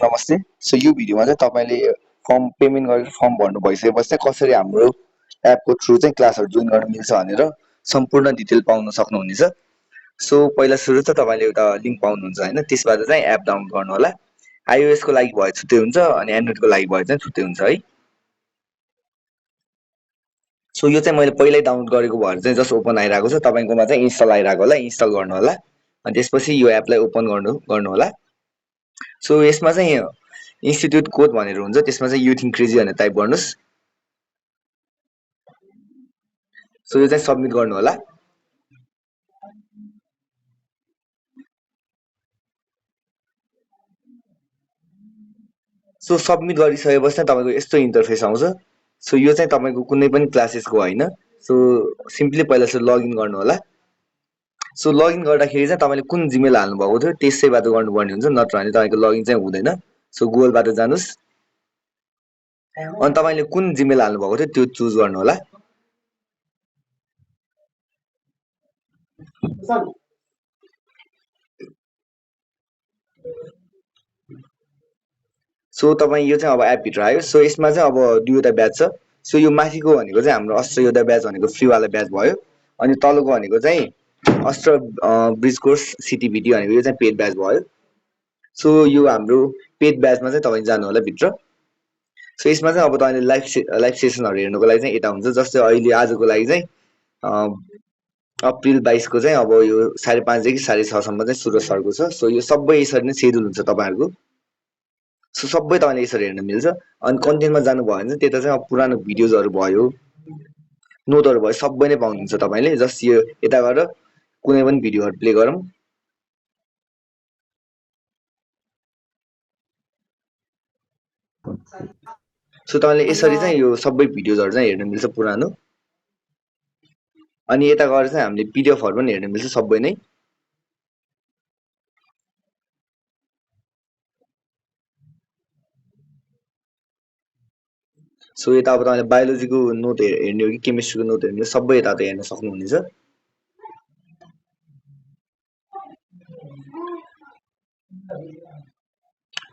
नमस्ते। सो यो भिडियोमा चाहिँ तपाईँले फर्म पेमेन्ट गरेर फर्म भर्नु भइसकेपछि चाहिँ कसरी हाम्रो एपको थ्रु चाहिँ क्लासहरू जोइन गर्न मिल्छ भनेर सम्पूर्ण डिटेल पाउन सक्नुहुनेछ। सो पहिला सुरु त तपाईँले एउटा लिङ्क पाउनुहुन्छ होइन, त्यसबाट चाहिँ एप डाउनलोड गर्नु होला। iOS को लागि भए छुट्टै हुन्छ अनि एन्ड्रोइडको लागि भए चाहिँ छुट्टै हुन्छ है। सो यो चाहिँ मैले पहिल्यै डाउनलोड गरेको भएर चाहिँ जस्ट ओपन आइरहेको छ, तपाईँकोमा चाहिँ इन्स्टल आइरहेको होला, इन्स्टल गर्नु होला अनि त्यसपछि यो एपलाई ओपन गर्नु होला। सो यसमा चाहिँ इन्स्टिट्युट कोड भनेर हुन्छ, त्यसमा चाहिँ युथ इन्क्रिजी भनेर टाइप गर्नुहोस्। सो यो चाहिँ सबमिट गर्नु होला। सो सबमिट गरिसकेपछि चाहिँ तपाईँको यस्तो इन्टरफेस आउँछ। सो यो चाहिँ तपाईँको कुनै पनि क्लासेसको होइन। सो सिम्पली पहिला चाहिँ लगइन गर्नु होला। सो लगइन गर्दाखेरि चाहिँ तपाईँले कुन जिमेल हाल्नुभएको थियो त्यसैबाट गर्नुपर्ने हुन्छ, नत्र भने तपाईँको लगइन चाहिँ हुँदैन। सो गुगलबाट जानुहोस् अनि तपाईँले कुन जिमेल हाल्नुभएको थियो त्यो चुज गर्नु होला। सो तपाईँ यो चाहिँ अब एपभित्र आयो। सो यसमा चाहिँ अब दुईवटा ब्याच छ। सो यो माथिको भनेको चाहिँ हाम्रो अस्त्र योद्धा ब्याच भनेको फ्रीवाला ब्याच भयो, अनि तलको भनेको चाहिँ अस्त्र ब्रिज कोर्स सिटिभिटी भनेको यो चाहिँ पेड ब्याच भयो। सो यो हाम्रो पेड ब्याचमा चाहिँ तपाईँ जानु होला भित्र। सो यसमा चाहिँ अब तपाईँले लाइभ सेसनहरू हेर्नुको लागि चाहिँ यता हुन्छ। जस्तै अहिले आजको लागि चाहिँ अप्रिल 22 को चाहिँ अब यो 5:30 देखि 6:30 सम्म चाहिँ सुरज सरको छ। सो यो सबै यसरी नै सेड्युल हुन्छ तपाईँहरूको। सो सबै तपाईँले यसरी हेर्न मिल्छ। अनि कन्टेन्टमा जानुभयो भने चाहिँ त्यता चाहिँ अब पुरानो भिडियोजहरू भयो, नोटहरू भयो, सबै नै पाउनुहुन्छ तपाईँले। जस्ट यो यता गएर कुनै पनि भिडियोहरू प्ले गरौँ। सो तपाईँले यसरी चाहिँ यो सबै भिडियोजहरू चाहिँ हेर्न मिल्छ पुरानो। अनि यता गएर चाहिँ हामीले पिडिएफहरू पनि हेर्न मिल्छ सबै नै। सो यता अब तपाईँले बायोलोजीको नोट हेर्ने हो कि केमिस्ट्रीको नोट हेर्ने हो, सबै यता हेर्न सक्नुहुनेछ।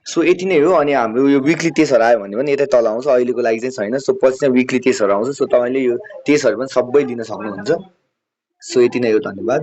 सो यति नै हो। अनि हाम्रो यो विकली टेस्टहरू आयो भने पनि यतै तल आउँछ, अहिलेको लागि चाहिँ छैन। सो पछि चाहिँ विकली टेस्टहरू आउँछ। सो तपाईँले यो टेस्टहरू पनि सबै दिन सक्नुहुन्छ। सो यति नै हो, धन्यवाद।